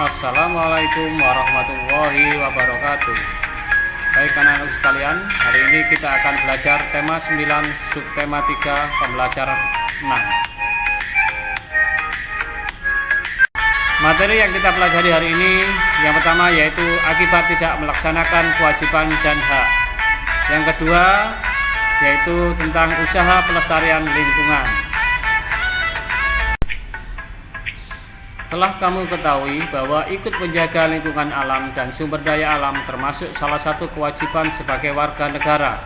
Assalamualaikum warahmatullahi wabarakatuh. Baik anak-anak sekalian, hari ini kita akan belajar tema 9 subtema 3 pembelajaran 6. Materi yang kita pelajari hari ini yang pertama yaitu akibat tidak melaksanakan kewajiban dan hak. Yang kedua yaitu tentang usaha pelestarian lingkungan. Telah kamu ketahui bahwa ikut menjaga lingkungan alam dan sumber daya alam termasuk salah satu kewajiban sebagai warga negara.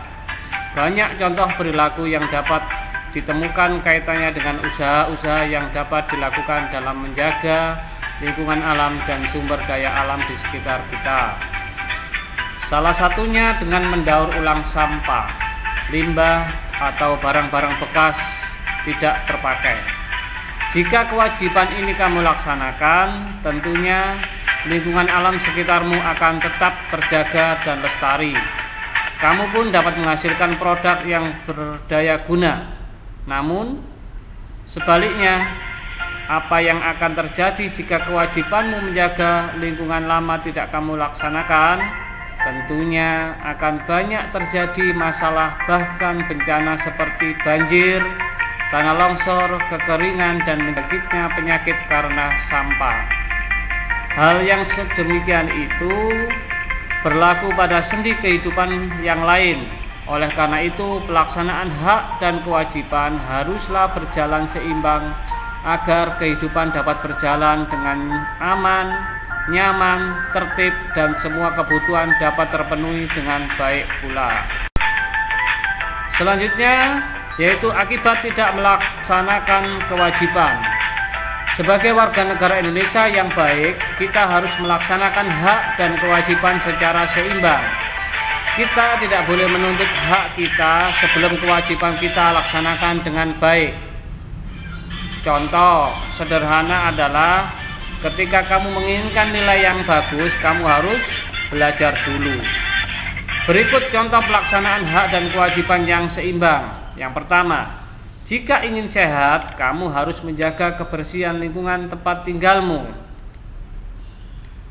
Banyak contoh perilaku yang dapat ditemukan kaitannya dengan usaha-usaha yang dapat dilakukan dalam menjaga lingkungan alam dan sumber daya alam di sekitar kita. Salah satunya dengan mendaur ulang sampah, limbah, atau barang-barang bekas tidak terpakai. Jika kewajiban ini kamu laksanakan, tentunya lingkungan alam sekitarmu akan tetap terjaga dan lestari. Kamu pun dapat menghasilkan produk yang berdaya guna. Namun, sebaliknya, apa yang akan terjadi jika kewajibanmu menjaga lingkungan lama tidak kamu laksanakan? Tentunya akan banyak terjadi masalah, bahkan bencana seperti banjir, tanah longsor, kekeringan, dan menjangkitnya penyakit karena sampah. Hal yang sedemikian itu berlaku pada sendi kehidupan yang lain. Oleh karena itu, pelaksanaan hak dan kewajiban haruslah berjalan seimbang agar kehidupan dapat berjalan dengan aman, nyaman, tertib, dan semua kebutuhan dapat terpenuhi dengan baik pula. Selanjutnya yaitu akibat tidak melaksanakan kewajiban. Sebagai warga negara Indonesia yang baik, kita harus melaksanakan hak dan kewajiban secara seimbang. Kita tidak boleh menuntut hak kita sebelum kewajiban kita laksanakan dengan baik. Contoh sederhana adalah ketika kamu menginginkan nilai yang bagus, kamu harus belajar dulu. Berikut contoh pelaksanaan hak dan kewajiban yang seimbang. Yang pertama, jika ingin sehat, kamu harus menjaga kebersihan lingkungan tempat tinggalmu.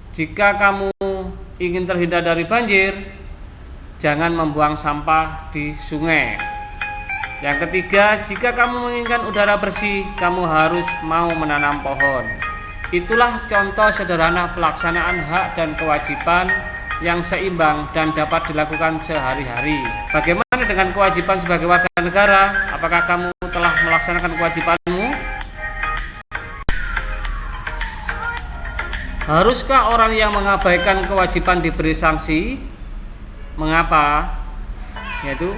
Jika kamu ingin terhindar dari banjir, jangan membuang sampah di sungai. Yang ketiga, jika kamu menginginkan udara bersih, kamu harus mau menanam pohon. Itulah contoh sederhana pelaksanaan hak dan kewajiban yang seimbang dan dapat dilakukan sehari-hari. Bagaimana dengan kewajiban sebagai warga negara? Apakah kamu telah melaksanakan kewajibanmu? Haruskah orang yang mengabaikan kewajiban diberi sanksi? Mengapa? Yaitu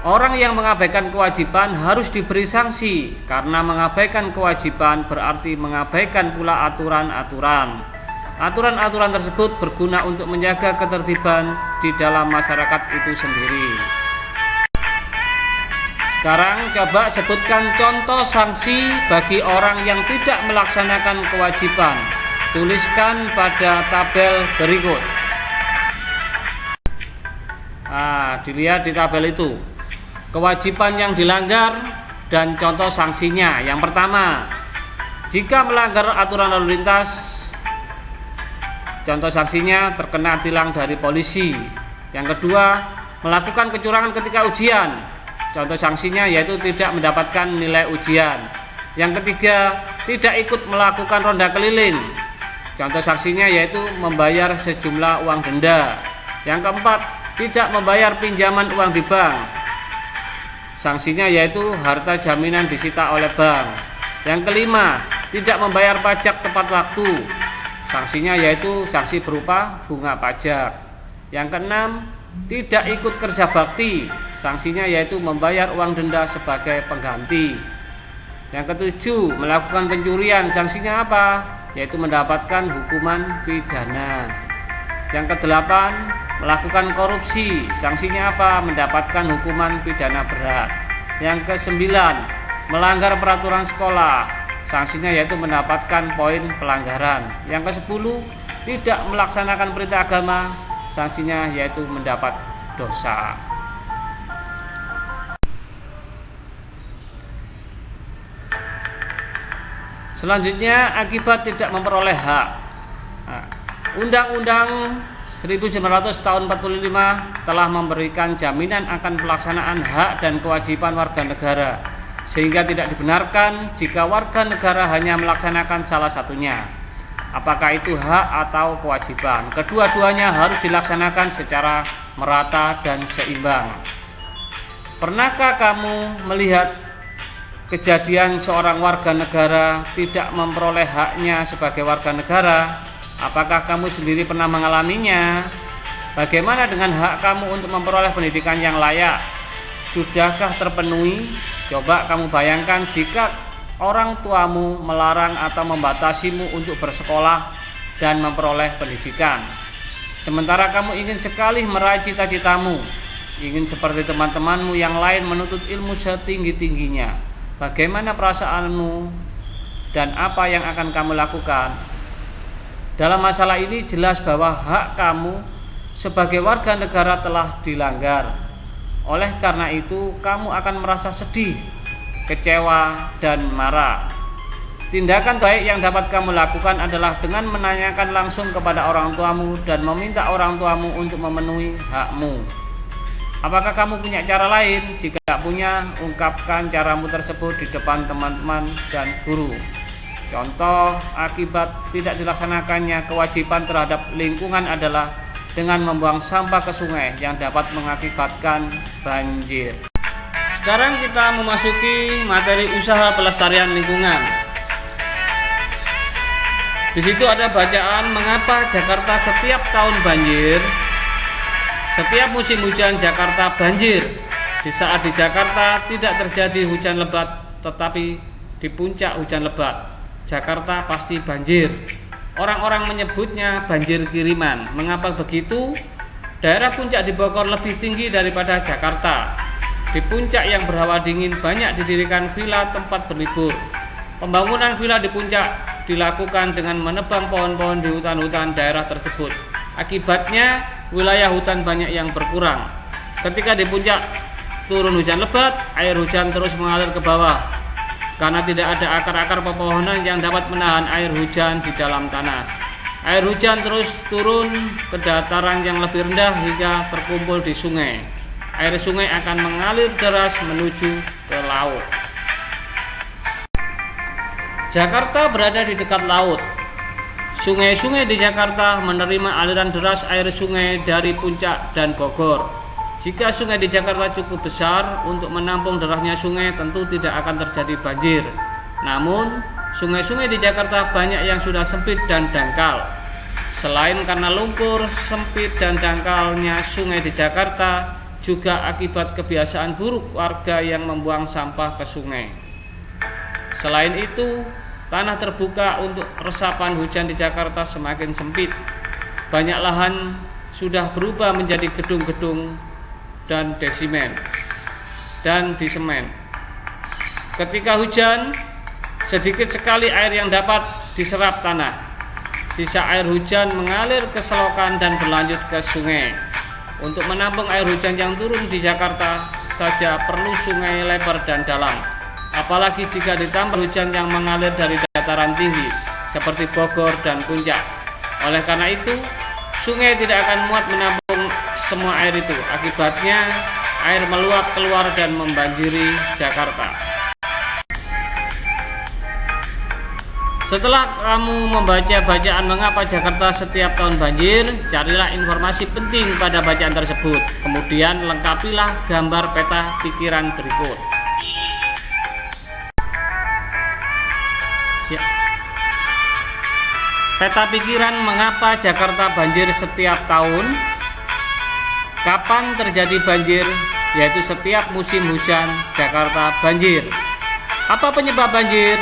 orang yang mengabaikan kewajiban harus diberi sanksi, karena mengabaikan kewajiban berarti mengabaikan pula aturan-aturan. Aturan-aturan tersebut berguna untuk menjaga ketertiban di dalam masyarakat itu sendiri. Sekarang coba sebutkan contoh sanksi bagi orang yang tidak melaksanakan kewajiban. Tuliskan pada tabel berikut. Dilihat di tabel itu kewajiban yang dilanggar dan contoh sanksinya. Yang pertama, jika melanggar aturan lalu lintas, contoh sanksinya terkena tilang dari polisi. Yang kedua, melakukan kecurangan ketika ujian. Contoh sanksinya yaitu tidak mendapatkan nilai ujian. Yang ketiga, tidak ikut melakukan ronda keliling. Contoh sanksinya yaitu membayar sejumlah uang denda. Yang keempat, tidak membayar pinjaman uang di bank. Sanksinya yaitu harta jaminan disita oleh bank. Yang kelima, tidak membayar pajak tepat waktu. Sanksinya yaitu sanksi berupa bunga pajak. Yang keenam, tidak ikut kerja bakti. Sanksinya yaitu membayar uang denda sebagai pengganti. Yang ketujuh, melakukan pencurian. Sanksinya apa? Yaitu mendapatkan hukuman pidana. Yang kedelapan, melakukan korupsi. Sanksinya apa? Mendapatkan hukuman pidana berat. Yang kesembilan, melanggar peraturan sekolah. Sanksinya yaitu mendapatkan poin pelanggaran. Yang ke-10, tidak melaksanakan perintah agama. Sanksinya yaitu mendapat dosa. Selanjutnya, akibat tidak memperoleh hak. Undang-Undang 1900 tahun 45 telah memberikan jaminan akan pelaksanaan hak dan kewajiban warga negara, sehingga tidak dibenarkan jika warga negara hanya melaksanakan salah satunya, apakah itu hak atau kewajiban. Kedua-duanya harus dilaksanakan secara merata dan seimbang. Pernahkah kamu melihat kejadian seorang warga negara tidak memperoleh haknya sebagai warga negara? Apakah kamu sendiri pernah mengalaminya? Bagaimana dengan hak kamu untuk memperoleh pendidikan yang layak? Sudahkah terpenuhi? Coba kamu bayangkan jika orang tuamu melarang atau membatasimu untuk bersekolah dan memperoleh pendidikan. Sementara kamu ingin sekali meraih cita-citamu, ingin seperti teman-temanmu yang lain menuntut ilmu setinggi-tingginya. Bagaimana perasaanmu dan apa yang akan kamu lakukan? Dalam masalah ini jelas bahwa hak kamu sebagai warga negara telah dilanggar. Oleh karena itu, kamu akan merasa sedih, kecewa, dan marah. Tindakan baik yang dapat kamu lakukan adalah dengan menanyakan langsung kepada orang tuamu dan meminta orang tuamu untuk memenuhi hakmu. Apakah kamu punya cara lain? Jika punya, ungkapkan caramu tersebut di depan teman-teman dan guru. Contoh akibat tidak dilaksanakannya kewajiban terhadap lingkungan adalah dengan membuang sampah ke sungai yang dapat mengakibatkan banjir. Sekarang kita memasuki materi usaha pelestarian lingkungan. Di situ ada bacaan mengapa Jakarta setiap tahun banjir. Setiap musim hujan Jakarta banjir. Di saat di Jakarta tidak terjadi hujan lebat, tetapi di puncak hujan lebat Jakarta pasti banjir. Orang-orang menyebutnya banjir kiriman. Mengapa begitu? Daerah puncak di Bogor lebih tinggi daripada Jakarta. Di puncak yang berhawa dingin banyak didirikan villa tempat berlibur. Pembangunan villa di puncak dilakukan dengan menebang pohon-pohon di hutan-hutan daerah tersebut. Akibatnya wilayah hutan banyak yang berkurang. Ketika di puncak turun hujan lebat, air hujan terus mengalir ke bawah karena tidak ada akar-akar pepohonan yang dapat menahan air hujan di dalam tanah. Air hujan terus turun ke dataran yang lebih rendah hingga terkumpul di sungai. Air sungai akan mengalir deras menuju ke laut. Jakarta berada di dekat laut. Sungai-sungai di Jakarta menerima aliran deras air sungai dari puncak dan Bogor. Jika sungai di Jakarta cukup besar untuk menampung derasnya sungai, tentu tidak akan terjadi banjir. Namun, sungai-sungai di Jakarta banyak yang sudah sempit dan dangkal. Selain karena lumpur, sempit dan dangkalnya sungai di Jakarta juga akibat kebiasaan buruk warga yang membuang sampah ke sungai. Selain itu, tanah terbuka untuk resapan hujan di Jakarta semakin sempit. Banyak lahan sudah berubah menjadi gedung-gedung dan disemen. Ketika hujan, sedikit sekali air yang dapat diserap tanah. Sisa air hujan mengalir ke selokan dan berlanjut ke sungai. Untuk menampung air hujan yang turun di Jakarta saja perlu sungai lebar dan dalam. Apalagi jika ditambah hujan yang mengalir dari dataran tinggi seperti Bogor dan Puncak. Oleh karena itu, sungai tidak akan muat menampung semua air itu. Akibatnya air meluap keluar dan membanjiri Jakarta. Setelah kamu membaca bacaan mengapa Jakarta setiap tahun banjir, carilah informasi penting pada bacaan tersebut. Kemudian lengkapilah gambar peta pikiran berikut. Ya. Peta pikiran mengapa Jakarta banjir setiap tahun. Kapan terjadi banjir? Yaitu setiap musim hujan Jakarta banjir. Apa penyebab banjir?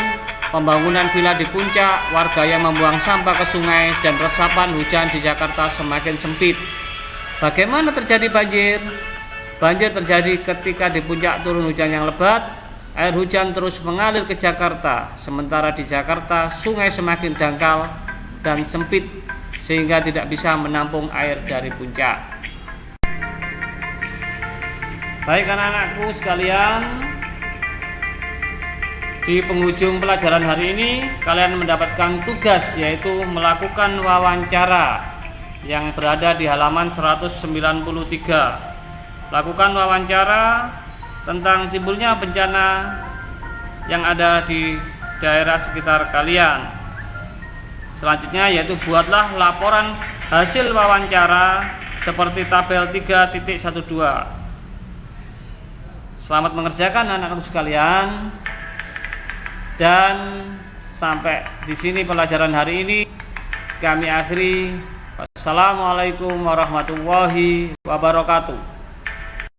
Pembangunan villa di puncak, warga yang membuang sampah ke sungai, dan resapan hujan di Jakarta semakin sempit. Bagaimana terjadi banjir? Banjir terjadi ketika di puncak turun hujan yang lebat, air hujan terus mengalir ke Jakarta. Sementara di Jakarta, sungai semakin dangkal dan sempit sehingga tidak bisa menampung air dari puncak. Baik anak-anakku sekalian, Di penghujung pelajaran hari ini, kalian mendapatkan tugas yaitu melakukan wawancara yang berada di halaman 193. Lakukan wawancara tentang timbulnya bencana yang ada di daerah sekitar kalian. Selanjutnya yaitu buatlah laporan hasil wawancara seperti tabel 3.12. Selamat mengerjakan anak-anak sekalian. Dan sampai di sini pelajaran hari ini kami akhiri. Wassalamualaikum warahmatullahi wabarakatuh.